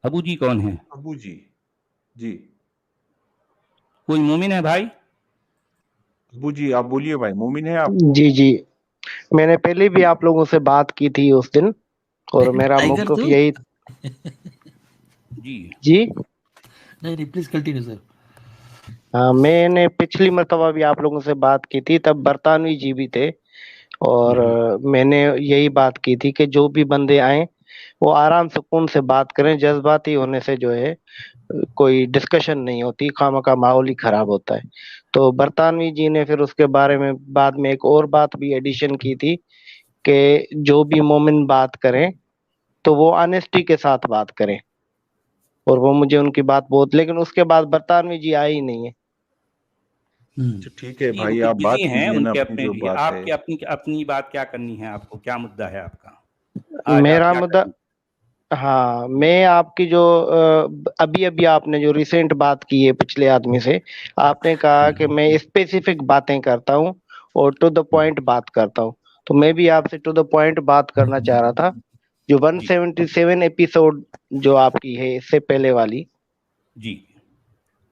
ابو جی کون ہے؟ ابو جی جی کوئی مومن ہے بھائی؟ ابو جی آپ بولیے بھائی، مومن ہے آپ؟ جی جی، میں نے پہلے بھی آپ لوگوں سے بات کی تھی اس دن، اور میرا ٹائگر موقف تو یہی جی جی نہیں پلیز کنٹینیو سر. ہاں، میں نے پچھلی مرتبہ بھی آپ لوگوں سے بات کی تھی، تب برطانوی جی بھی تھے، اور میں نے یہی بات کی تھی کہ جو بھی بندے آئیں وہ آرام سکون سے بات کریں، جذباتی ہونے سے جو ہے کوئی ڈسکشن نہیں ہوتی، خواہ کا ماحول ہی خراب ہوتا ہے. تو برطانوی جی نے پھر اس کے بارے میں بعد میں ایک اور بات بھی ایڈیشن کی تھی کہ جو بھی مومن بات کریں تو وہ آنےسٹی کے ساتھ بات کریں، اور وہ مجھے ان کی بات بہت، لیکن اس کے بعد برطانوی جی آئے ہی نہیں ہے. ٹھیک ہے جی، وہ بھائی، کچھ آپ بات بزی ہیں، کیجئے ان نا کے اپنی اپنے جو لیے. بات آپ ہے. کی اپنی بات کیا کرنی ہے؟ آپ کو کیا مدعا ہے آپ کا؟ آج آپ میرا کیا مدعا، کریں؟ ہاں، میں آپ کی جو ابھی آپ نے جو ریسنٹ بات کی ہے پچھلے آدمی سے، آپ نے کہا کہ میں اسپیسیفک باتیں کرتا ہوں اور ٹو دا پوائنٹ بات کرتا ہوں، تو میں بھی آپ سے ٹو دا پوائنٹ بات کرنا چاہ رہا تھا. جو جی 177 ایپیسوڈ جو آپ کی ہے اس سے پہلے والی، جی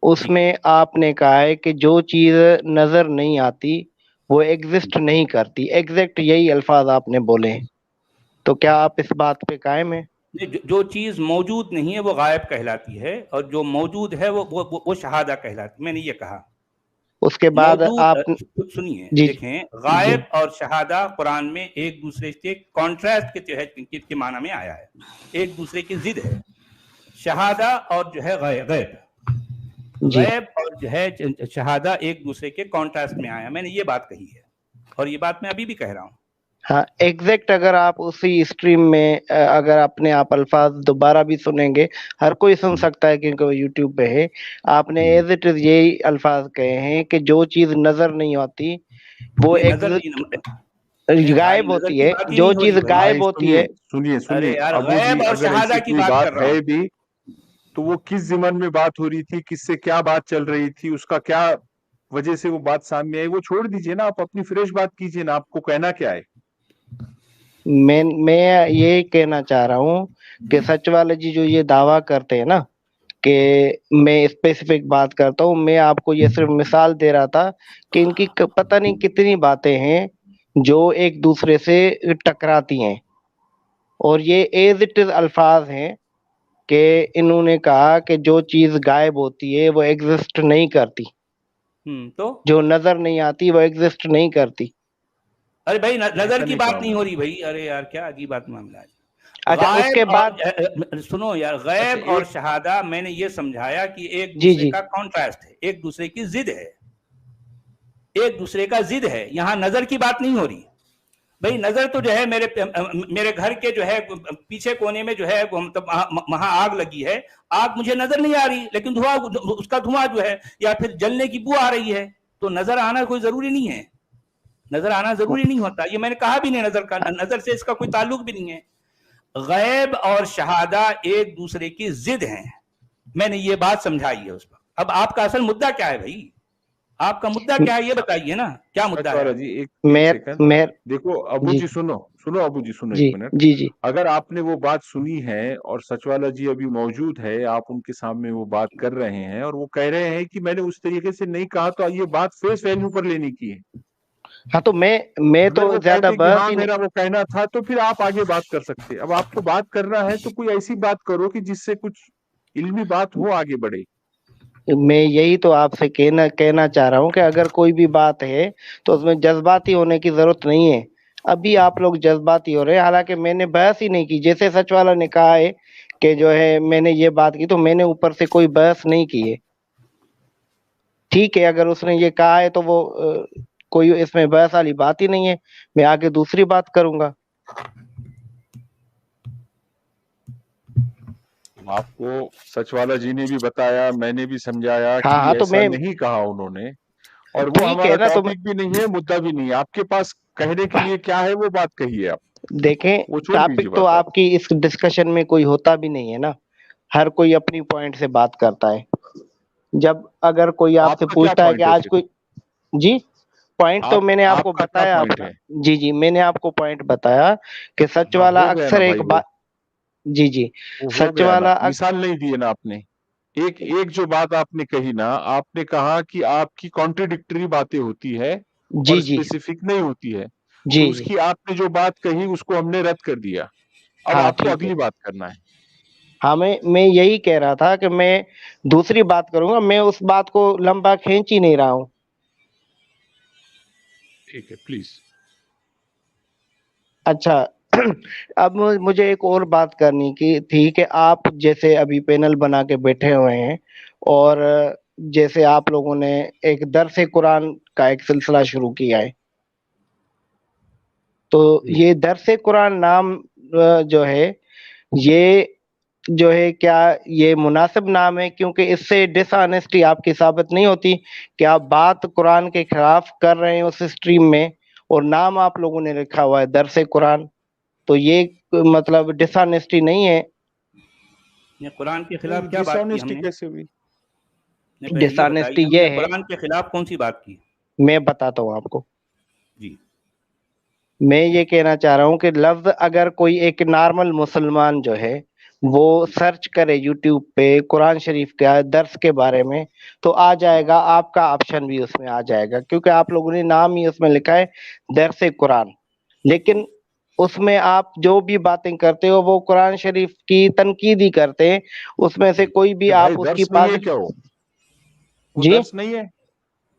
اس جی میں آپ نے کہا ہے کہ جو چیز نظر نہیں آتی وہ ایگزسٹ نہیں کرتی، ایگزیکٹ یہی الفاظ آپ نے بولے ہیں. تو کیا آپ اس بات پہ قائم ہیں؟ جو چیز موجود نہیں ہے وہ غائب کہلاتی ہے، اور جو موجود ہے وہ شہادہ کہلاتی. میں نے یہ کہا اس کے بعد موجود. آپ سنیے، جی دیکھیں، جی غائب اور شہادہ قرآن میں ایک دوسرے سے کانٹراسٹ کے معنی میں آیا ہے، ایک دوسرے کی ضد ہے. شہادہ اور جو ہے غیب جی اور جو ہے شہادہ ایک دوسرے کے کانٹراسٹ میں آیا. میں نے یہ بات کہی ہے، اور یہ بات میں ابھی بھی کہہ رہا ہوں. ہاں، ایگزیکٹ اگر آپ اسی اسٹریم میں اگر اپنے آپ الفاظ دوبارہ بھی سنیں گے، ہر کوئی سن سکتا ہے کیونکہ وہ یوٹیوب پہ ہے، آپ نے ایز اٹ از یہی الفاظ کہے ہیں کہ جو چیز نظر نہیں آتی وہ نہیں، نظر ایگزٹ نہیں بھائی، غائب نظر ہوتی کی ہے، بات ہی جو نہیں ہو چیز رہی بھائی. غائب بھائی ہوتی ہے. ارے سنیے یار، ابو جی، غیب اور اگر ایسی شہادہ کی کوئی بات بات کر رہا ہے ہوں. بھی تو وہ کس ضمن میں بات ہو رہی تھی، کس سے کیا بات چل رہی تھی، اس کا کیا وجہ سے وہ بات سامنے آئی، وہ چھوڑ دیجئے نا، آپ اپنی فریش بات کیجئے نا. آپ کو کہنا کیا ہے؟ میں یہ کہنا چاہ رہا ہوں کہ سچ والے جی جو یہ دعویٰ کرتے ہیں نا کہ میں اسپیسیفک بات کرتا ہوں، میں آپ کو یہ صرف مثال دے رہا تھا کہ ان کی پتہ نہیں کتنی باتیں ہیں جو ایک دوسرے سے ٹکراتی ہیں، اور یہ ایز اٹ از الفاظ ہیں کہ انہوں نے کہا کہ جو چیز غائب ہوتی ہے وہ ایگزسٹ نہیں کرتی، تو جو نظر نہیں آتی وہ ایگزسٹ نہیں کرتی. ارے بھائی، نظر ایسا کی نہیں بات کہا نہیں انہوں ہو نے. رہی بھائی. ارے یار، کیا عجیب بات معاملہ ہے. اچھا، اس کے غائب بعد اور سنو یار، اچھا، غیب اور ایک شہادہ میں نے یہ سمجھایا کہ ایک جی دوسرے جی کا کانٹراسٹ ہے، ایک دوسرے کی ضد ہے، ایک دوسرے کا ضد ہے. یہاں نظر کی بات نہیں ہو رہی بھائی. نظر تو جو ہے میرے گھر کے جو ہے پیچھے کونے میں جو ہے وہاں آگ لگی ہے، آگ مجھے نظر نہیں آ رہی، لیکن دھواں، اس کا دھواں جو ہے یا پھر جلنے کی بو آ رہی ہے. تو نظر آنا کوئی ضروری نہیں ہے، نظر آنا ضروری نہیں ہوتا. یہ میں نے کہا بھی نہیں، نظر سے اس کا کوئی تعلق بھی نہیں ہے. غیب اور شہادہ ایک دوسرے کی ضد ہیں، میں نے یہ بات سمجھائی ہے اس پر. اب آپ کا اصل مدعا کیا ہے بھائی؟ آپ کا مدعا کیا ہے یہ بتائیے نا، کیا مدعا سچ ہے والا آپ؟ جی، ایک میر سیکنڈ. میر دیکھو ابو جی جی، سنو ابو جی، سنو جی ایک منٹ. جی جی اگر آپ نے وہ بات سنی ہے اور سچ والا جی ابھی موجود ہے، آپ ان کے سامنے وہ بات کر رہے ہیں اور وہ کہہ رہے ہیں کہ میں نے اس طریقے سے نہیں کہا، تو یہ بات فیس ویلیو پر لینی کی ہے. ہاں، تو میں اگر تو وہ زیادہ کہتے کہ بحث ہاں ہی میرا وہ کہنا تھا، تو پھر آپ آگے بات کر سکتے. اب آپ کو بات کرنا ہے تو کوئی ایسی بات کرو کہ جس سے کچھ علمی بات ہو، آگے بڑھے. میں یہی تو آپ سے کہنا چاہ رہا ہوں کہ اگر کوئی بھی بات ہے تو اس میں جذباتی ہونے کی ضرورت نہیں ہے. ابھی آپ لوگ جذباتی ہو رہے ہیں، حالانکہ میں نے بحث ہی نہیں کی. جیسے سچ والا نے کہا ہے کہ جو ہے میں نے یہ بات کی، تو میں نے اوپر سے کوئی بحث نہیں کی ہے. ٹھیک ہے، اگر اس نے یہ کہا ہے تو وہ کوئی اس میں بحث والی بات ہی نہیں ہے. میں آگے دوسری بات کروں گا. آپ کو سچ والا جی نے بھی بتایا، میں نے بھی سمجھایا ہاں کہ ہاں، تو ایسا میں نہیں کہا انہوں نے، اور وہ ٹھیک ہے ہمارا نا. تو ٹاپک بھی نہیں ہے، مدعا بھی نہیں ہے. آپ کے پاس کہنے کے لیے کیا ہے وہ بات کہیے آپ. دیکھیں، وہ چھوڑ دیجیے ٹاپک تو بات آپ. آپ کی اس ڈسکشن میں کوئی ہوتا بھی نہیں ہے نا. ہر کوئی اپنی پوائنٹ سے بات کرتا ہے. جب اگر کوئی آپ سے کا کیا پوچھتا ہے کہ پوائنٹ ہے آج پھر؟ کوئی، جی، پوائنٹ تو میں نے آپ کو کا کیا بتایا. پوائنٹ ہے؟ جی جی، میں نے آپ کو پوائنٹ بتایا کہ سچ ہاں، والا ہو گیا نا اکثر ایک بھائی وہ. بات جی جی وہ ہو سچ گیا نا, والا مثال نہیں دی ہے نا آپ نے. ایک جو بات آپ نے کہی نا, آپ نے کہا کہ آپ کی کانٹریڈکٹری باتیں ہوتی ہے اور جی جی اسپیسیفک نہیں ہوتی ہے, جی تو اس جی کی آپ نے جو بات کہی اس کو ہم نے رد کر دیا. اب ہاں آپ کو ٹھیک ہے. اگلی بات کرنا ہے. ہاں میں یہی کہہ رہا تھا کہ میں دوسری بات کروں گا, میں اس بات کو لمبا کھینچ ہی نہیں رہا ہوں. ٹھیک ہے پلیز. اچھا اب مجھے ایک اور بات کرنی کی تھی کہ آپ جیسے ابھی پینل بنا کے بیٹھے ہوئے ہیں, اور جیسے آپ لوگوں نے ایک درس قرآن کا ایک سلسلہ شروع کیا ہے, تو یہ درس قرآن نام جو ہے, یہ جو ہے کیا یہ مناسب نام ہے؟ کیونکہ اس سے ڈس آنیسٹی آپ کی ثابت نہیں ہوتی کہ آپ بات قرآن کے خلاف کر رہے ہیں اس اسٹریم میں, اور نام آپ لوگوں نے لکھا ہوا ہے درس قرآن, تو یہ مطلب ڈس آنیسٹی نہیں ہے؟ قرآن کے خلاف کیا ڈس بات کی ہم آنیسٹی نے؟ کیسے ہوئی؟ پہلے ڈس یہ آنیسٹی بتائیے ہم نے یہ ہے, قرآن کے خلاف کون سی بات کی؟ میں بتاتا ہوں آپ کو. جی میں یہ کہنا چاہ رہا ہوں کہ لفظ اگر کوئی ایک نارمل مسلمان جو ہے وہ سرچ کرے یوٹیوب پہ قرآن شریف کا درس کے بارے میں, تو آ جائے گا, آپ کا آپشن بھی اس میں آ جائے گا, کیونکہ آپ لوگوں نے نام ہی اس میں لکھا ہے درس قرآن. لیکن اس میں آپ جو بھی باتیں کرتے ہو وہ قرآن شریف کی تنقید ہی کرتے ہیں, اس میں سے کوئی بھی بھائی آپ اس کی درس نہیں ہے پادری. کیا وہ جی درس نہیں ہے,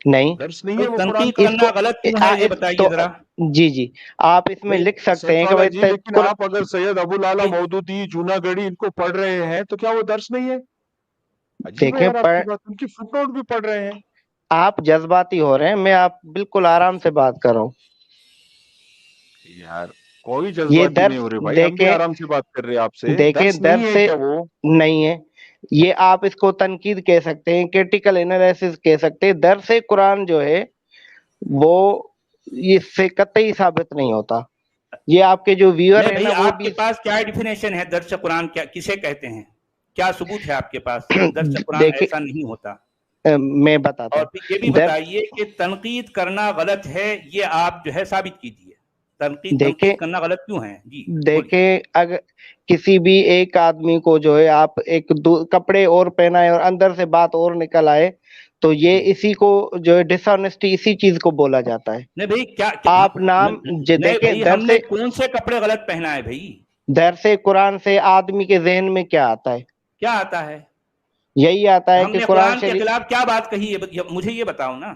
نہیں, درس نہیں بھائی ہے وہ قرآن تنقید کا. اس کو کرنا غلط کیوں ہے یہ بتائیے تو ذرا. جی جی آپ اس میں بھائی لکھ سکتے سچ ہیں کہ والا بھائی جی, لیکن آپ اگر سید ابو العلا مودودی, جوناگڑھی ان کو پڑھ رہے ہیں تو کیا وہ درس نہیں ہے؟ عجیب ہے دیکھیں یار آپ کی بات. ان کی فٹ نوٹ بھی پڑھ رہے ہیں. آپ جذباتی ہو رہے ہیں, میں آپ بالکل آرام سے بات کر رہا ہوں. یار کوئی یہ جذباتی نہیں درس ہو رہے بھائی, ہم بھی دیکھیں, آرام سے بات کر رہے ہیں آپ سے. دیکھیں درس نہیں درس ہے سے کیا وہ؟ نہیں ہے, یہ آپ اس کو تنقید کہہ سکتے ہیں, کریٹیکل انالیسس کہہ سکتے ہیں. درس قرآن جو ہے وہ اس سے قطعی ثابت نہیں ہوتا. یہ آپ کے جو ویور نہیں ہیں بھائی, نا وہ آپ بھی کے پاس کیا ڈیفینیشن ہے درس قرآن, کیا کسے کہتے ہیں؟ کیا ثبوت ہے آپ کے پاس کہ درس قرآن دیکھیں ایسا نہیں ہوتا؟ میں بتاتا اور پھر یہ بھی ہوں. درس بتائیے کہ تنقید کرنا غلط ہے, یہ آپ جو ہے ثابت کیجیے. دیکھیں تنقید کرنا غلط کیوں ہے؟ جی بولیے. دیکھیں اگر کسی بھی ایک آدمی کو جو ہے آپ ایک کپڑے اور پہنائے اور اندر سے بات اور نکل آئے, تو یہ اسی کو جو ہے ڈس آنیسٹی اسی چیز کو بولا جاتا ہے. نہیں بھائی, کیا آپ نام نہیں دیکھیں بھائی, ہم نے کون سے کپڑے غلط پہنا ہے بھائی؟ درس قرآن سے آدمی کے ذہن میں کیا آتا ہے؟ کیا آتا ہے؟ یہی آتا ہے ہم کہ نے قرآن قرآن کے شریف. خلاف کیا بات کہی ہے مجھے یہ بتاؤ نا,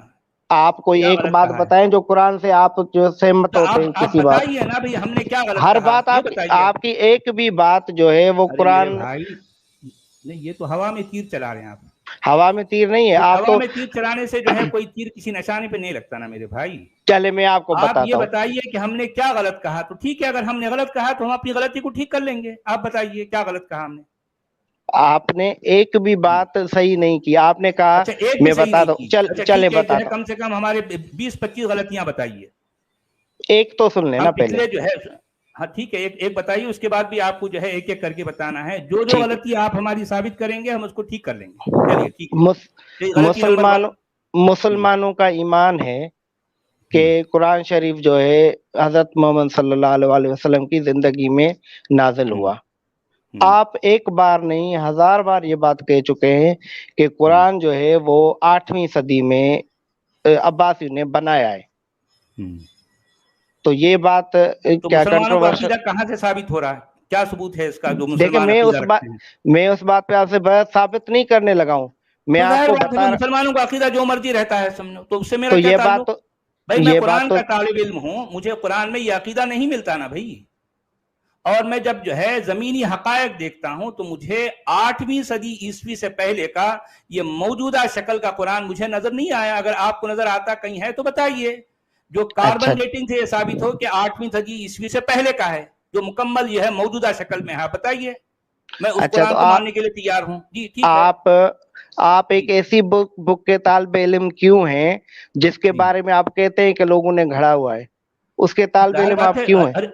آپ کوئی کیا ایک غلط بات کہا ہے؟ بتائیں جو قرآن سے آپ جو سہمت تو ہوتے ہیں آپ کسی بات. بتائیے نا بھائی, ہم نے کیا غلط ہر کہا بات یہ بتائیے. آپ کی ایک بھی بات جو ہے وہ ارے میرے قرآن. بھائی, نہیں یہ تو ہوا میں تیر چلا رہے ہیں آپ. ہوا میں تیر نہیں ہے آپ ہوا تو. میں تیر چلانے سے جو ہے کوئی تیر کسی نشانے پہ نہیں لگتا نا میرے بھائی. چلے میں آپ کو آپ یہ بتاتا ہوں. بتائیے کہ ہم نے کیا غلط کہا, تو ٹھیک ہے اگر ہم نے غلط کہا تو ہم اپنی غلطی کو ٹھیک کر لیں گے. آپ بتائیے کیا غلط کہا ہم نے. آپ نے ایک بھی بات صحیح نہیں کی. آپ نے کہا, اچھا ایک بھی میں صحیح نہیں بتاتا کی, ہوں, اچھا چلے ٹھیک ہے, جو ہے بتاتا ہوں. کم سے کم ہمارے 20-25 غلطیاں بتائیے. ایک تو سن لینا ہم پہلے. پچھلے جو ہے, ہاں ٹھیک ہے, ایک بتائیے, اس کے بعد بھی آپ کو جو ہے ایک ایک کر کے بتانا ہے. جو ٹھیک ہے. غلطی آپ ہماری ثابت کریں گے ہم اس کو ٹھیک کر لیں گے. چلیے ٹھیک ہے. غلطی نمبر 1. مسلمانوں کا ایمان ہے کہ قرآن شریف جو ہے حضرت محمد صلی اللہ علیہ وسلم کی زندگی میں نازل ہوا. آپ ایک بار نہیں 1000 بار یہ بات کہہ چکے ہیں کہ قرآن جو ہے وہ 8ویں صدی میں عباسیوں نے بنایا ہے. تو یہ بات تو کیا مسلمانوں کا کنٹروورشل؟ عقیدہ کہاں سے ثابت ہو رہا ہے؟ کیا ثبوت ہے اس کا جو دیکھیں مسلمان عقیدہ رکھتے ہیں؟ میں اس بات پہ آپ سے بات ثابت نہیں کرنے لگا ہوں. میں تو آپ ظاہر کو بات ہے, جو بتا رہا. مسلمانوں کا عقیدہ جو مرضی رہتا ہے سمجھو, تو اس سے میرا تو کیا یہ بات تعلق؟ تو بھائی میں یہ بات قرآن تو کا طالب علم ہوں, مجھے قرآن میں یہ عقیدہ نہیں ملتا نا بھائی. اور میں جب جو ہے زمینی حقائق دیکھتا ہوں تو مجھے 8ویں صدی عیسوی سے پہلے کا یہ موجودہ شکل کا قرآن مجھے نظر نہیں آیا. اگر آپ کو نظر آتا کہیں ہے تو بتائیے. جو اچھا کاربن ڈیٹنگ سے یہ ثابت ہو کہ 8ویں صدی عیسوی سے پہلے کا ہے, جو مکمل یہ ہے موجودہ شکل میں ہے, بتائیے. میں اس اچھا, قرآن تو کو ماننے کے لیے تیار ہوں. جی ٹھیک ہے. آپ جی ایک ایسی بک کے طالب علم کیوں ہیں جس کے جی بارے میں آپ کہتے ہیں کہ لوگوں نے گھڑا ہوا ہے, اس کے طالب ظاہر علم بات آپ ہے. کیوں ہیں؟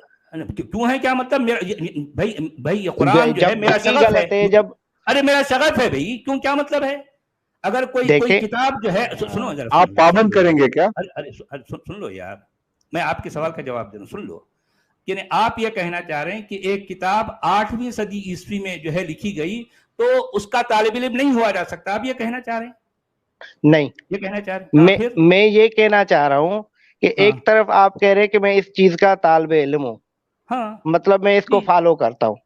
کیوں ہے کیا مطلب؟ بھائی یہ قرآن جو ہے جب میرا بک ہی شغف ہے. غلط ہے, جب ارے میرا شغف ہے بھائی, کیوں کیا مطلب ہے؟ اگر کوئی دیکھیں کتاب جو ہے, سنو ذرا, آپ پابند کریں گے کیا؟ ارے سن لو یار, میں آپ کے سوال کا جواب دے رہا ہوں, سن لو. کہ آپ یہ کہنا چاہ رہے ہیں کہ ایک کتاب 8ویں صدی عیسوی میں جو ہے لکھی گئی تو اس کا طالب علم نہیں ہوا جا سکتا، آپ یہ کہنا چاہ رہے ہیں؟ نہیں، یہ کہنا چاہ رہے ہیں؟ پھر میں یہ کہنا چاہ رہا ہوں کہ ایک طرف آپ کہہ رہے ہیں کہ میں اس چیز کا طالب علم ہوں، ہاں مطلب میں اس کو فالو کرتا ہوں،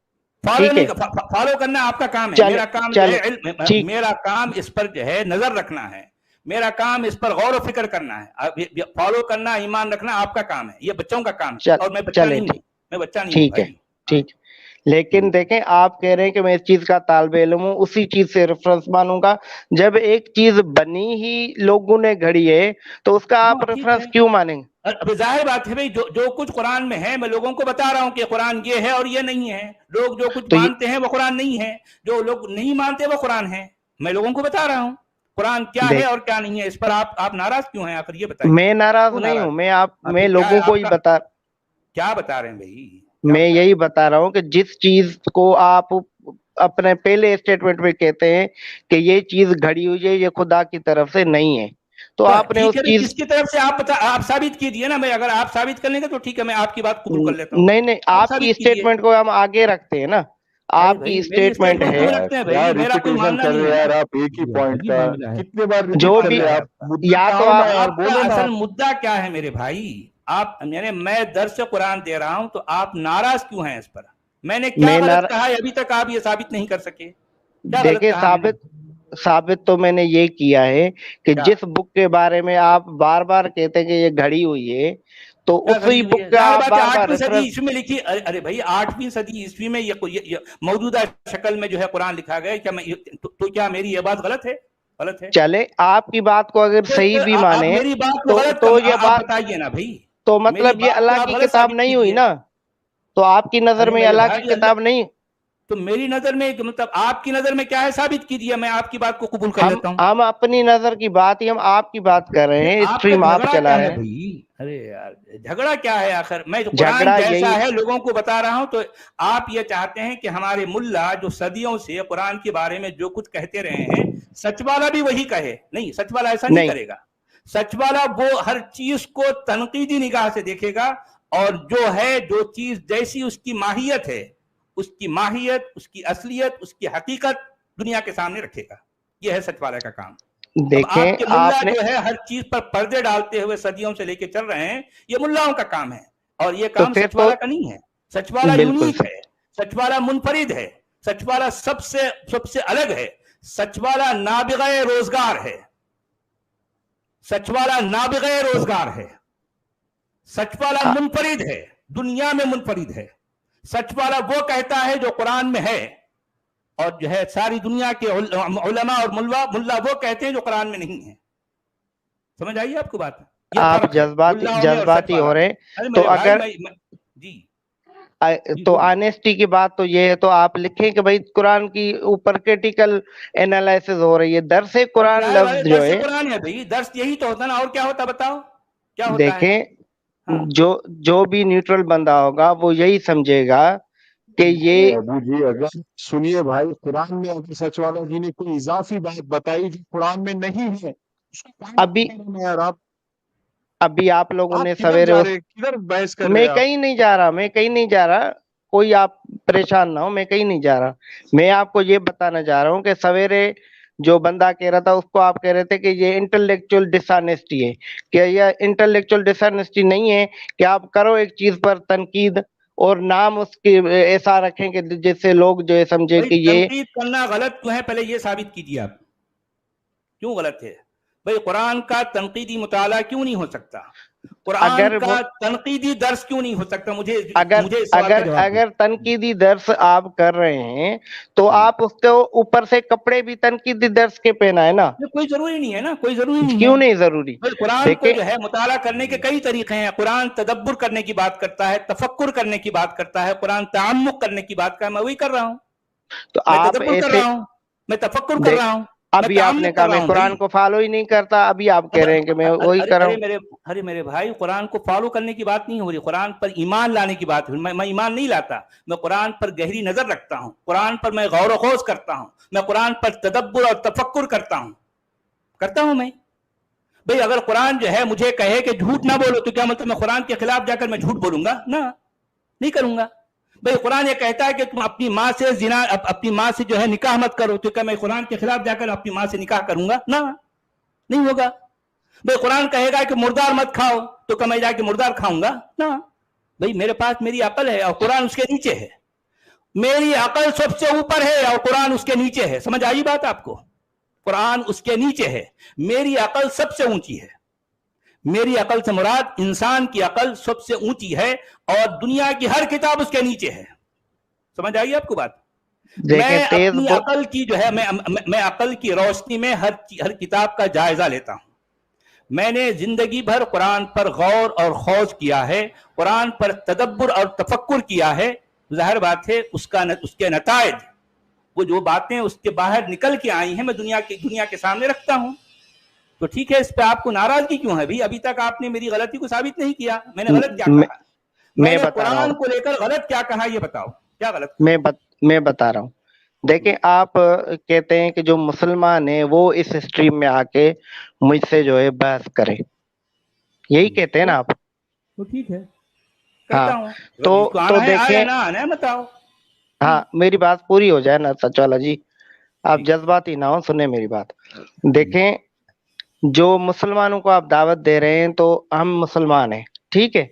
فالو کرنا آپ کا کام ہے، میرا کام جو ہے علم، میرا کام اس پر جو ہے نظر رکھنا ہے، میرا کام اس پر غور و فکر کرنا ہے، فالو کرنا، ایمان رکھنا آپ کا کام ہے، یہ بچوں کا کام ہے، اور میں بچہ نہیں ہوں، میں بچہ نہیں ہوں ٹھیک ہے، ٹھیک۔ لیکن دیکھیں آپ کہہ رہے ہیں کہ میں اس چیز کا طالب علم ہوں، اسی چیز سے ریفرنس مانوں گا، جب ایک چیز بنی ہی لوگوں نے گھڑی ہے تو اس کا آپ ریفرنس کیوں مانیں گے؟ اب ظاہر بات ہے بھائی، جو کچھ قرآن میں ہے میں لوگوں کو بتا رہا ہوں کہ قرآن یہ ہے اور یہ نہیں ہے، لوگ جو کچھ مانتے ہیں وہ قرآن نہیں ہے، جو لوگ نہیں مانتے وہ قرآن ہے، میں لوگوں کو بتا رہا ہوں قرآن کیا ہے اور کیا نہیں ہے۔ اس پر آپ ناراض کیوں ہیں آخر یہ بتائیے؟ میں ناراض نہیں ہوں، میں لوگوں کو ہی کیا بتا رہے ہیں بھائی؟ میں یہی بتا رہا ہوں کہ جس چیز کو آپ اپنے پہلے اسٹیٹمنٹ میں کہتے ہیں کہ یہ چیز گھڑی ہوئی ہے، یہ خدا کی طرف سے نہیں ہے، تو آپ نے اس چیز کس کی طرف سے آپ ثابت کیجئے نا، میں اگر آپ ثابت کر لیں گے تو ٹھیک ہے، میں آپ کی بات قبول کر لیتا ہوں۔ نہیں، آپ کی اسٹیٹمنٹ کو ہم آگے رکھتے ہیں نا، آپ کی اسٹیٹمنٹ ہے، میرا کوئی ماننا نہیں ہے یار آپ ایک ہی پوائنٹ کا کتنے بار جو بھی یا تو آپ کا اصل مدعا کیا ہے میرے بھائی؟ میں درس قرآن دے رہا ہوں تو آپ ناراض کیوں ہیں اس پر؟ میں نے کیا غلط کہا ہے ابھی تک آپ یہ ثابت نہیں کر سکے؟ دیکھیں ثابت تو میں نے یہ کیا ہے کہ جس بک کے بارے میں آپ بار بار کہتے ہیں کہ یہ گھڑی ہوئی ہے تو اسی بک کا آپ بار بار 8ویں صدی عیسوی میں لکھی، ارے بھائی 8ویں صدی عیسوی میں یہ موجودہ شکل میں جو ہے قرآن لکھا گیا، تو کیا میری یہ بات غلط ہے؟ غلط ہے؟ چلے آپ کی بات کو اگر صحیح بھی مانے میری بات کو غلط تو یہ بات بتائیے نا بھائی، تو مطلب یہ اللہ کی کتاب نہیں ہوئی نا، تو آپ کی نظر میں اللہ کی کتاب نہیں، تو میری نظر میں مطلب آپ کی نظر میں کیا ہے ثابت کیجئے، میں آپ کی بات کو قبول کر لیتا ہوں۔ ہم اپنی نظر کی بات ہی ہم آپ کی بات کر رہے ہیں، اسٹریم آپ چلا رہے ہیں۔ ارے یار جھگڑا کیا ہے آخر؟ میں قرآن جیسا ہے لوگوں کو بتا رہا ہوں، تو آپ یہ چاہتے ہیں کہ ہمارے ملا جو صدیوں سے قرآن کے بارے میں جو کچھ کہتے رہے ہیں سچ والا بھی وہی کہے؟ نہیں، سچ والا ایسا نہیں کرے گا، سچ والا وہ ہر چیز کو تنقیدی نگاہ سے دیکھے گا، اور جو چیز جیسی اس کی ماہیت ہے، اس کی ماہیت، اس کی اصلیت، اس کی حقیقت دنیا کے سامنے رکھے گا۔ یہ ہے سچ والے کا کام۔ دیکھیں آپ کے ملا جو ہے ہر چیز پر پردے ڈالتے ہوئے صدیوں سے لے کے چل رہے ہیں، یہ ملاؤں کا کام ہے، اور یہ کام سچ والا کا نہیں ہے۔ سچ والا یونیک ہے، سچ والا منفرد ہے، سچ والا سب سے الگ ہے، سچ والا نابغہ روزگار ہے، سچ والا نابغہ روزگار ہے، سچ والا منفرد ہے، دنیا میں منفرد ہے۔ سچ والا وہ کہتا ہے جو قرآن میں ہے، اور جو ہے ساری دنیا کے علماء اور ملا وہ کہتے ہیں جو قرآن میں نہیں ہے۔ سمجھ آئیے آپ کو بات؟ آپ جذباتی ہو رہے تو اگر تو آنیسٹی کی بات تو یہ ہے، تو آپ لکھیں کہ بھائی قرآن کی اوپر کریٹیکل انالائسس ہو رہی ہے، درس قرآن لفظ جو ہے قرآن ہے بھائی، درس یہی تو ہوتا نا، اور کیا ہوتا بتاؤ کیا ہوتا ہے؟ دیکھیں جو بھی نیوٹرل بندہ ہوگا وہ یہی سمجھے گا کہ یہ جی اگر سنیے بھائی، قرآن میں اگر سچ والا جی نے کوئی اضافی بات بتائی جو قرآن میں نہیں ہے، ابھی آپ لوگوں نے سویرے میں کہیں نہیں جا رہا، کوئی آپ پریشان نہ ہو، میں کہیں نہیں جا رہا، میں آپ کو یہ بتانا چاہ رہا ہوں کہ سویرے جو بندہ کہہ رہا تھا اس کو آپ کہہ رہے تھے کہ یہ انٹلیکچوئل ڈس آنیسٹی ہے، کہ یہ انٹلیکچوئل ڈس آنیسٹی نہیں ہے کہ آپ کرو ایک چیز پر تنقید اور نام اس کی ایسا رکھیں کہ جس سے لوگ جو ہے سمجھے کہ یہ تنقید کرنا غلط کیوں ہے، پہلے یہ ثابت کیجیے آپ کیوں غلط ہے؟ بھئی قرآن کا تنقیدی مطالعہ کیوں نہیں ہو سکتا؟ قرآن کا تنقیدی درس کیوں نہیں ہو سکتا؟ مجھے اگر تنقیدی درس آپ کر رہے ہیں تو آپ اس کے اوپر سے کپڑے بھی تنقیدی درس کے پہنائے نا، کوئی ضروری نہیں ہے نا، کوئی ضروری نہیں ہے، کیوں نہیں ضروری؟ قرآن کو جو ہے مطالعہ کرنے کے کئی طریقے ہیں، قرآن تدبر کرنے کی بات کرتا ہے، تفکر کرنے کی بات کرتا ہے، قرآن تعمق کرنے کی بات کرتا ہے، میں وہی کر رہا ہوں، میں تدبر کر رہا ہوں، میں تفکر کر رہا ہوں۔ ابھی آپ نے کہا میں قرآن کو فالو ہی نہیں کرتا، ابھی آپ کہہ رہے ہیں کہ میں وہی کر رہا ہوں۔ ارے میرے بھائی، قرآن کو فالو کرنے کی بات نہیں ہو رہی، قرآن پر ایمان لانے کی بات ہو رہی۔ میں ایمان نہیں لاتا، میں قرآن پر گہری نظر رکھتا ہوں، قرآن پر میں غور و خوض کرتا ہوں، میں قرآن پر تدبر اور تفکر کرتا ہوں میں۔ بھئی اگر قرآن جو ہے مجھے کہے کہ جھوٹ نہ بولو تو کیا مطلب میں قرآن کے خلاف جا کر میں جھوٹ بولوں گا؟ نہ، نہیں کروں گا. بھائی قرآن یہ کہتا ہے کہ تم اپنی ماں سے زنا اپنی ماں سے جو ہے نکاح مت کرو, تو کیا میں قرآن کے خلاف جا کر اپنی ماں سے نکاح کروں گا؟ نہ, نہیں ہوگا. بھائی قرآن کہے گا کہ مردار مت کھاؤ, تو کیا میں جا کے مردار کھاؤں گا؟ نہ. بھائی میرے پاس میری عقل ہے اور قرآن اس کے نیچے ہے. میری عقل سب سے اوپر ہے اور قرآن اس کے نیچے ہے. سمجھ آئی بات آپ کو؟ قرآن اس کے نیچے ہے, میری عقل سب سے اونچی ہے. میری عقل سے مراد انسان کی عقل سب سے اونچی ہے اور دنیا کی ہر کتاب اس کے نیچے ہے. سمجھ آئی آپ کو بات؟ میں اپنی عقل کی جو ہے میں عقل کی روشنی میں ہر کتاب کا جائزہ لیتا ہوں. میں نے زندگی بھر قرآن پر غور اور خوض کیا ہے, قرآن پر تدبر اور تفکر کیا ہے. ظاہر بات ہے اس کے نتائج, وہ جو باتیں اس کے باہر نکل کے آئی ہیں, میں دنیا کے سامنے رکھتا ہوں. تو ٹھیک ہے, اس پہ آپ کو ناراضگی کیوں ہے بھائی؟ ابھی تک آپ نے میری غلطی کو ثابت نہیں کیا. میں نے غلط کیا کہا؟ میں نے قرآن کو لے کر غلط کیا کہا یہ بتاؤ, کیا غلط کہا؟ میں بتا رہا ہوں. دیکھیں, آپ کہتے ہیں کہ جو مسلمان ہیں وہ اس اسٹریم میں آ کے مجھ سے جو ہے بحث کرے, یہی کہتے ہیں نا آپ؟ تو ٹھیک ہے, ہاں, کرتا ہوں. تو دیکھیں, آنا ہے بتاؤ. ہاں میری بات پوری ہو جائے نا سچ والا جی, آپ جذباتی نہ ہو, سنیں میری بات. دیکھیں, جو مسلمانوں کو آپ دعوت دے رہے ہیں تو ہم مسلمان ہیں, ٹھیک ہے,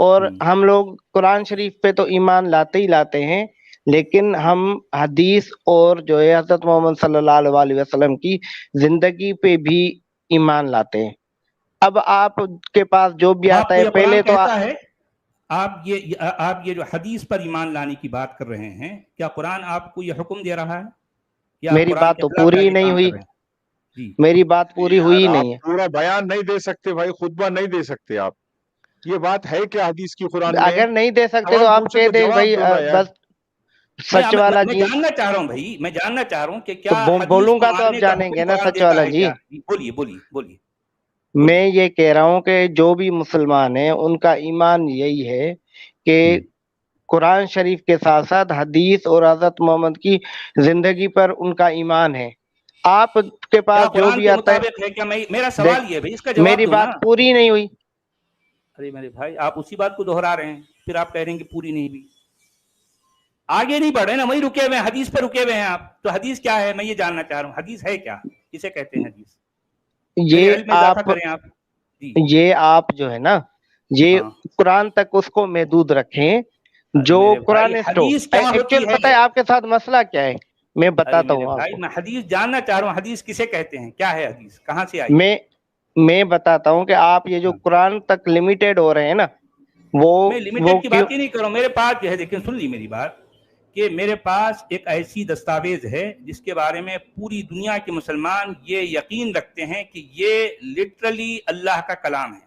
اور ہم لوگ قرآن شریف پہ تو ایمان لاتے ہی لاتے ہیں, لیکن ہم حدیث اور جو ہے حضرت محمد صلی اللہ علیہ وسلم کی زندگی پہ بھی ایمان لاتے ہیں. اب آپ کے پاس جو بھی آتا ہے پہلے تو آپ یہ جو حدیث پر ایمان لانے کی بات کر رہے ہیں, کیا قرآن آپ کو یہ حکم دے رہا ہے؟ میری بات تو پوری نہیں ہوئی, میری بات پوری ہوئی نہیں ہے. پورا بیان نہیں دے سکتے بھائی, خطبہ نہیں دے سکتے آپ. یہ بات ہے کہ حدیث کی قرآن میں اگر نہیں دے سکتے تو آپ کہہ دیں بھائی بس سچ والا جی. میں جاننا چاہ رہا ہوں بھائی, میں جاننا چاہ رہا ہوں کہ کیا بولوں گا تو آپ جانیں گے نا سچ والا جی. بولیے. میں یہ کہہ رہا ہوں کہ جو بھی مسلمان ہیں ان کا ایمان یہی ہے کہ قرآن شریف کے ساتھ ساتھ حدیث اور حضرت محمد کی زندگی پر ان کا ایمان ہے. آپ کے پاس جو بھی آتا ہے, میرا سوال یہ ہے, اس کا جواب میری بات پوری نہیں ہوئی. ارے میرے بھائی, آپ اسی بات کو دہرا رہے ہیں, پھر آپ کہہ رہے ہیں کہ پوری نہیں ہوئی. آگے نہیں بڑھ رہے نا, وہی رکے ہوئے ہیں, حدیث پہ رکے ہوئے ہیں آپ. تو حدیث کیا ہے میں یہ جاننا چاہ رہا ہوں. حدیث ہے کیا, کسے کہتے ہیں حدیث؟ یہ آپ جو ہے نا, یہ قرآن تک اس کو محدود رکھیں. جو قرآن پتہ ہے آپ کے ساتھ مسئلہ کیا ہے, میں بتاتا ہوں آپ کو. میں حدیث جاننا چاہ رہا ہوں, حدیث کسے کہتے ہیں, کیا ہے حدیث, کہاں سے آئی؟ میں بتاتا ہوں کہ آپ یہ جو قرآن تک لمیٹڈ ہو رہے ہیں نا, میں لمیٹڈ کی بات ہی نہیں کر رہا ہوں. میرے پاس جو ہے, دیکھیں سن لی میری بات, کہ میرے پاس ایک ایسی دستاویز ہے جس کے بارے میں پوری دنیا کے مسلمان یہ یقین رکھتے ہیں کہ یہ لٹرلی اللہ کا کلام ہے.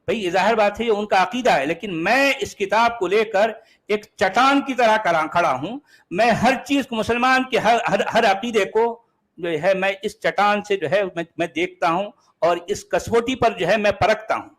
بھئی ظاہر بات ہے یہ ان کا عقیدہ ہے, لیکن میں اس کتاب کو لے کر ایک چٹان کی طرح کھڑا ہوں. میں ہر چیز کو, مسلمان کے ہر عقیدے کو جو ہے میں اس چٹان سے جو ہے میں دیکھتا ہوں, اور اس کسوٹی پر جو ہے میں پرکھتا ہوں,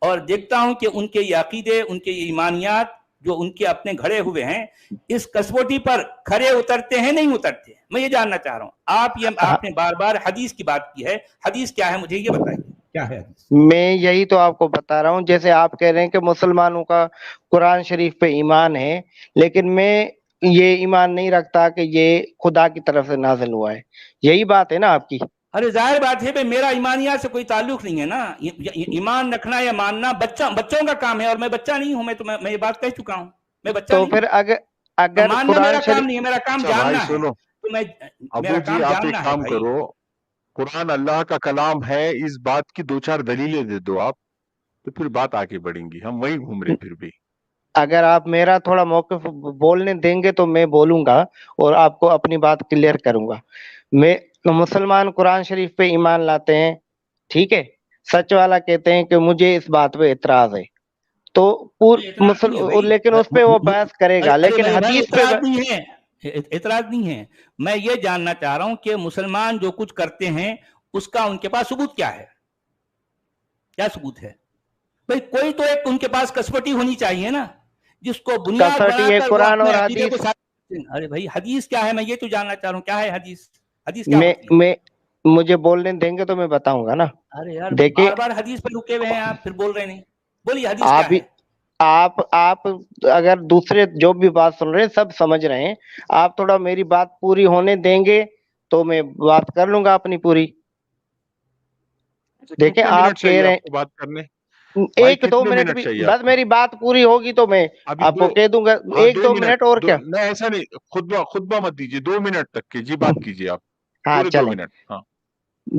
اور دیکھتا ہوں کہ ان کے یہ عقیدے, ان کے یہ ایمانیات جو ان کے اپنے گھڑے ہوئے ہیں, اس کسوٹی پر کھرے اترتے ہیں نہیں اترتے. میں یہ جاننا چاہ رہا ہوں. آپ نے بار بار حدیث کی بات کی ہے, حدیث کیا ہے مجھے یہ بتائیے, کیا ہے حدیث؟ میں یہی تو آپ کو بتا رہا ہوں. جیسے آپ کہہ رہے ہیں کہ مسلمانوں کا قرآن شریف پہ ایمان ہے, لیکن میں یہ ایمان نہیں رکھتا کہ یہ خدا کی طرف سے نازل ہوا ہے. یہی بات ہے نا آپ کی. ارے ظاہر بات ہے بھائی, میرا ایمانیات سے کوئی تعلق نہیں ہے نا. ایمان رکھنا یا ماننا بچوں کا کام ہے, اور میں بچہ نہیں ہوں. میں یہ بات کہہ چکا ہوں, میں بچہ نہیں ہوں. تو پھر اگر ماننا میرا کام نہیں ہے, میرا کام جاننا ہے. تو میں ابو جی آپ ایک کام کرو, قرآن اللہ کا کلام ہے, اس بات کی 2-4 دلیلیں دے دو آپ, تو پھر بات آگے بڑھیں گی. ہم وہیں گھوم رہے پھر بھی. اگر آپ میرا تھوڑا موقف بولنے دیں گے تو میں بولوں گا اور آپ کو اپنی بات کلیئر کروں گا. میں مسلمان قرآن شریف پہ ایمان لاتے ہیں, ٹھیک ہے, سچ والا کہتے ہیں کہ مجھے اس بات پہ اعتراض ہے, تو لیکن اس پہ وہ بحث کرے گا. لیکن حدیث پہ اعتراض نہیں ہے. میں یہ جاننا چاہ رہا ہوں کہ مسلمان جو کچھ کرتے ہیں اس کا ان کے پاس ثبوت کیا ہے, کیا ثبوت ہے بھئی؟ کوئی تو ایک ان کے پاس کسوٹی ہونی چاہیے نا, جس کو بنیاد بنا کر قرآن اور حدیث. ارے بھائی حدیث کیا ہے, میں یہ تو جاننا چاہ رہا ہوں, کیا ہے حدیث؟ حدیث کیا ہوتی ہے؟ میں مجھے بولنے دیں گے تو میں بتاؤں گا نا. ارے یار بار بار حدیث پہ رکے ہوئے ہیں آپ, پھر بول رہے نہیں. بولیے حدیث کیا ہے؟ آپ اگر دوسرے جو بھی بات سن رہے ہیں سب سمجھ رہے ہیں، آپ تھوڑا میری بات پوری ہونے دیں گے تو میں بات کر لوں گا اپنی پوری. دیکھیں کتنے آپ منٹ کہہ چاہیے رہے آپ کو بات کرنے؟ ہیں بھائی 1-2 کتنے منٹ منٹ بھی، چاہیے بس آپ کو؟ میری بات پوری ہوگی تو میں ابھی آپ کو کہہ دوں گا. ہاں 1-2 منٹ اور کیا. نہیں ایسا نہیں، خطبہ مت دیجیے، 2 منٹ تک کی جی بات کیجیے آپ، ہاں پورے 2 چلیں. منٹ. ہاں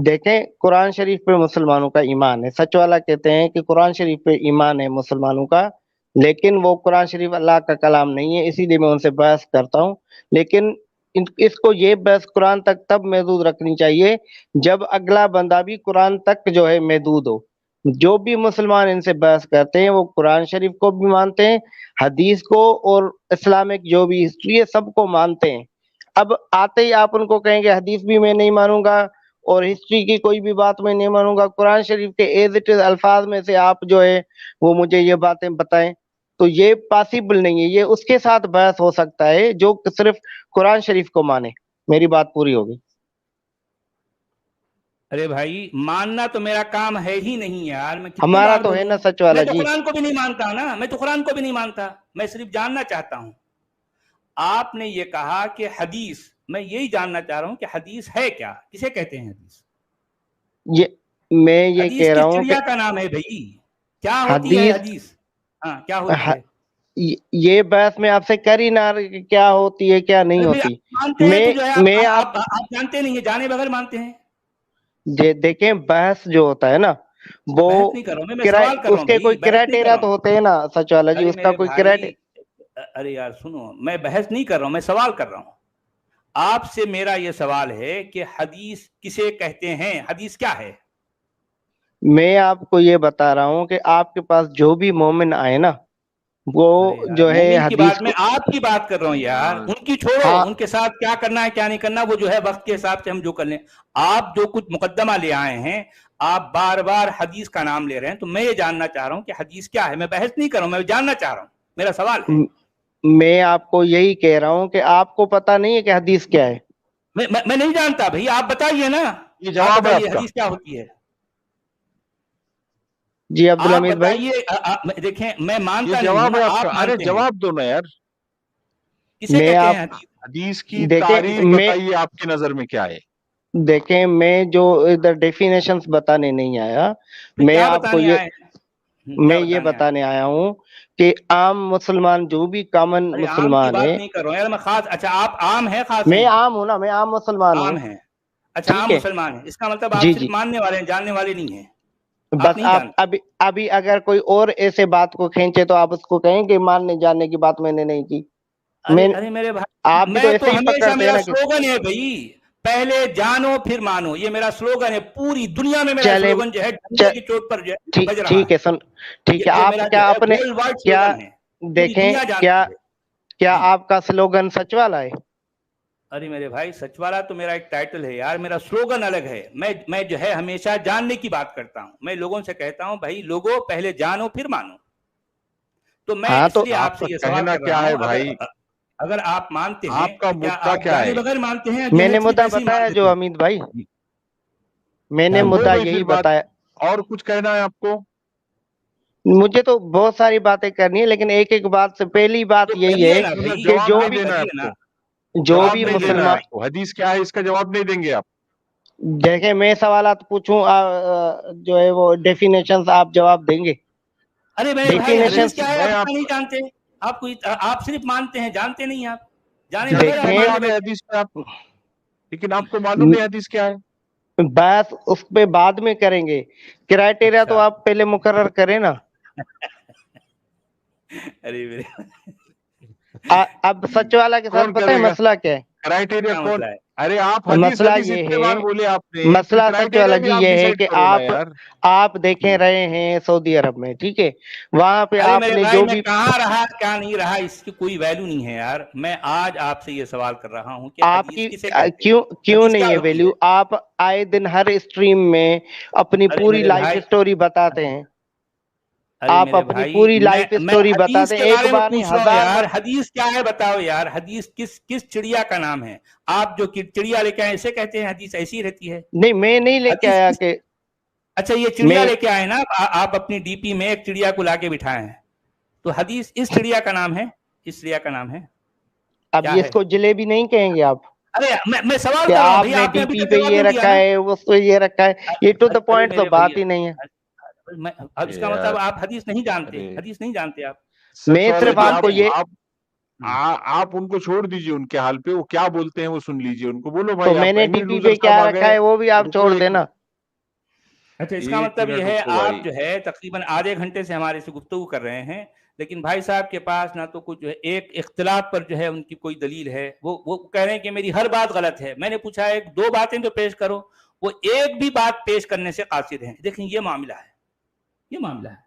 دیکھیں قرآن شریف پہ مسلمانوں کا ایمان ہے. سچ والا کہتے ہیں کہ قرآن شریف پہ ایمان ہے مسلمانوں کا، لیکن وہ قرآن شریف اللہ کا کلام نہیں ہے، اسی لیے میں ان سے بحث کرتا ہوں. لیکن اس کو یہ بحث قرآن تک تب محدود رکھنی چاہیے جب اگلا بندہ بھی قرآن تک جو ہے محدود ہو. جو بھی مسلمان ان سے بحث کرتے ہیں وہ قرآن شریف کو بھی مانتے ہیں، حدیث کو، اور اسلامک جو بھی ہسٹری ہے سب کو مانتے ہیں. اب آتے ہی آپ ان کو کہیں گے حدیث بھی میں نہیں مانوں گا اور ہسٹری کی کوئی بھی بات میں نہیں مانوں گا، قرآن شریف کے ایز اٹ از الفاظ میں سے آپ جو ہے وہ مجھے یہ باتیں بتائیں، تو یہ پاسبل نہیں ہے. یہ اس کے ساتھ بحث ہو سکتا ہے جو صرف قرآن شریف کو مانے. میری بات پوری ہوگی. ارے بھائی ماننا تو میرا کام ہے ہی نہیں یار، میں کتنی ہمارا بار تو ہے بولوں. نا سچ والا میں تو جی. قرآن کو بھی نہیں مانتا نا، میں تو قرآن کو بھی نہیں مانتا، میں صرف جاننا چاہتا ہوں. آپ نے یہ کہا کہ حدیث، میں یہی جاننا چاہ رہا ہوں کہ حدیث ہے کیا، کسے کہتے ہیں حدیث؟ میں یہ حدیث کہہ رہا کس ہوں کہ چڑیا کا نام ہے بھائی؟ کیا ہوتی ہے حدیث، حدیث؟ ہاں کیا ہوتی ہے؟ یہ بحث میں آپ سے کر ہی نہ رہی کہ کیا ہوتی ہے کیا نہیں ارے بھائی ہوتی. آپ مانتے ہیں تو جو ہے میں آپ آپ جانتے نہیں ہیں، جانے بغیر مانتے ہیں. دیکھیں بحث جو ہوتا ہے نا وہ بحث نہیں کر رہا ہوں میں سوال کر رہا اس ہوں کے بھائی، کوئی بحث نہیں کر کرائٹیریا رہا تو ہوں. ہوتے ہیں نا سچ والا جی، ارے اس کا میرے کوئی بھائی، ارے یار سنو، میں بحث نہیں کر رہا ہوں، میں سوال کر رہا ہوں. آپ سے میرا یہ سوال ہے کہ حدیث کسے کہتے ہیں، حدیث کیا ہے؟ میں آپ کو یہ بتا رہا ہوں کہ آپ کے پاس جو بھی مومن آئے نا وہ ارے یار جو ہے مومن کی حدیث بات میں کو، آپ کی بات کر رہا ہوں یار، ان کی چھوڑو، ہاں ان کے ساتھ کیا کرنا ہے کیا نہیں کرنا وہ جو ہے وقت کے حساب سے ہم جو کر لیں. آپ جو کچھ مقدمہ لے آئے ہیں، آپ بار بار حدیث کا نام لے رہے ہیں، تو میں یہ جاننا چاہ رہا ہوں کہ حدیث کیا ہے. میں بحث نہیں کر رہا ہوں، میں جاننا چاہ رہا ہوں، میرا سوال ہے. میں آپ کو یہی کہہ رہا ہوں کہ آپ کو پتا نہیں ہے کہ حدیث کیا ہے. میں نہیں جانتا بھائی، آپ بتائیے نا، یہ آپ جواب ہے بتائیے آپ کا. حدیث کیا ہوتی ہے. جی آپ عبدالحمید بھائی. بتائیے. دیکھیں میں یہ مانتا نہیں ہوں جواب نا، ہے آپ کا. آپ ارے مانتے ہیں. جواب دو نا یار. کسے میں کہتے آپ ہیں حدیث؟ حدیث کی دیکھیں تعریف بتائیے آپ کی نظر میں کیا ہے. دیکھیں میں جو ادھر ڈیفینیشنز بتانے نہیں آیا، پھر میں کیا آپ کو بتانے آئے ہیں؟ کیا میں یہ بتانے آئے؟ بتانے آیا ہوں کہ عام مسلمان جو بھی کامن ارے عام کی مسلمان ہے، بات نہیں کر رہا ہوں یار میں، خاص. اچھا آپ عام ہیں خاص میں ہیں؟ عام ہوں نا، میں عام مسلمان ہوں. عام ہیں. اچھا ٹھیک عام ہے مسلمان ہیں، اس کا مطلب آپ جی صرف جی. ماننے والے ہیں، جاننے والے نہیں ہیں. آپ بس نہیں آپ جانتے. ابھی اگر کوئی اور ایسے بات کو کھینچے تو آپ اس کو کہیں کہ ماننے جاننے کی بات میں نے نہیں کی. میں ارے میرے آپ بھائی، بھی تو میں ایسے تو ہی ہمیشہ پکڑتے ہیں میرا نا کہ سلوگن ہے بھائی، پہلے جانو پھر مانو، یہ میرا سلوگن ہے. پوری دنیا میں میرا چلے سلوگن جو ہے ڈنڈے کی چوٹ پر جو ہے بج رہا ٹھیک ہے. ہے ٹھیک ہے. یہ آپ میرا جو کیا ہے اپنے ورلڈ وائڈ کیا سلوگن ہے، پوری دیکھیں دنیا جانتی ہے. کیا جی. آپ کا سلوگن سچ والا ہے؟ ارے میرے بھائی سچ والا تو میرا ایک ٹائٹل ہے یار، میرا سلوگن الگ ہے. میں جو ہے ہمیشہ جاننے کی بات کرتا ہوں. میں لوگوں سے کہتا ہوں بھائی لوگوں پہلے جانو پھر مانو. تو میں ہاں اس تو لیے آپ آپ کا سے یہ سوال کہنا کر رہا کیا ہے ہوں، بھائی؟ اگر آپ مانتے ہیں آپ کا تو کیا مدعا آپ کیا جانے ہے؟ بغیر مانتے ہیں جو میں ہے نے صرف مدعا ایسے ہی مان بتایا لیتے جو ہیں؟ حمید بھائی، میں نے ہو مدعا گئی یہی پھر بات. بتایا. اور کچھ کہنا ہے آپ کو؟ مجھے تو بہت ساری باتیں کرنی ہے لیکن ایک ایک بات سے پہلی بات تو یہی کریے ہے نا بھائی، کہ جواب جو نہیں بھی دینا ہے کریے آپ نا، کو. جو جواب بھی نہیں دینا ہے مسلمان، آپ کو. حدیث کیا ہے اس کا جواب نہیں دیں گے آپ. دیکھیں میں سوالات پوچھوں جو ہے وہ ڈیفینیشنز آپ جواب دیں گے. ارے میرے بھائی حدیث ڈیفینیشنز کیا ہے آپ میں آپ نہیں جانتے. آپ صرف مانتے ہیں، جانتے نہیں. آپ جانے جانتے بغیر ہیں آپ مان لے کلام بیٹھے. حدیث پہ آپ، لیکن آپ کو معلوم نہیں حدیث کیا ہے. بات اس پہ بعد میں کریں گے. کرائٹیریا تو اچھا. آپ پہلے مقرر کریں نا. ارے میرے اب سچ والا کے ساتھ کون پتہ ہے کرے گا مسئلہ کیا ہے؟ کرائٹیریا کیا کون؟ مسئلہ ہے؟ ارے آپ حدیث مسئلہ حدیث یہ اتنے بار ہے، بولے آپ نے، پھر مسئلہ سچ والا کرائٹیریا بھی جی آپ یہ ہے ڈیسائیڈ کہ کرو نا یار. آپ دیکھیں رہے ہیں سعودی عرب میں، ٹھیک ہے، وہاں پہ ارے آپ میرے نے بھائی جو میں بھی کہاں رہا کیا نہیں رہا اس کی کوئی ویلیو نہیں ہے یار. میں آج آپ سے یہ سوال کر رہا ہوں کہ آپ حدیث کی کسے کہتے ہیں، کیوں حدیث نہیں کیا ہے ہوتی ویلیو؟ ہے؟ آپ آئے دن ہر اسٹریم میں اپنی ارے پوری میرے لائف بھائی، سٹوری بتاتے ہیں. ارے آپ میرے اپنی بھائی پوری لائف میں سٹوری حدیث بتاتے ہیں، کے ایک بارے میں بار نہیں پوچھ رہا ہوں ہزار یار. بار. حدیث کیا ہے بتاؤ یار. حدیث کس چڑیا کا نام ہے؟ آپ جو چڑیا لے کے آئے اسے کہتے ہیں حدیث؟ ایسی رہتی ہے نہیں میں نہیں لے کے حدیث آیا کس؟ کہ اچھا یہ چڑیا میں لے کے آئے نا آپ اپنی ڈی پی میں ایک چڑیا کو لا کے بٹھائے ہیں، تو حدیث اس چڑیا کا نام ہے, اس چڑیا کا نام ہے اب کیا یہ ہے؟ اس کو جلیبی نہیں کہیں گے آپ ارے میں سوال کہ کر رہا ہوں آپ بھیا, نے آپ نے ڈی ابھی پی تک پہ جواب یہ نہیں دیا رکھا نا. ہے, اس پہ یہ رکھا ہے, یہ ٹو دا پوائنٹ تو میرے بات بھیا, ہی نہیں ہے. اب اس کا مطلب آپ حدیث نہیں جانتے, ارے حدیث نہیں جانتے آپ. میں سچ صرف والا آپ کو جی, یہ آپ ان کو چھوڑ دیجئے ان کے حال پہ, وہ کیا بولتے ہیں وہ سن لیجئے ان کو. بولو تو بھائی, میں آپ نے امیر ڈی پی لوزر پہ صاحب کیا آ رکھا گئے. ہے وہ بھی آپ رکو چھوڑ ایک دینا. اچھا, اس کا ایک مطلب منٹ یہ ہے رکو آپ بھائی. جو ہے تقریباً آدھے گھنٹے سے ہمارے سے گفتگو کر رہے ہیں, لیکن بھائی صاحب کے پاس نہ تو کچھ جو ہے ایک اختلاف پر جو ہے ان کی کوئی دلیل ہے, وہ کہہ رہے ہیں کہ میری ہر بات غلط ہے. میں نے پوچھا ایک دو باتیں تو پیش کرو, وہ ایک بھی بات پیش کرنے سے قاصر ہیں. دیکھیں یہ معاملہ ہے, یہ معاملہ ہے.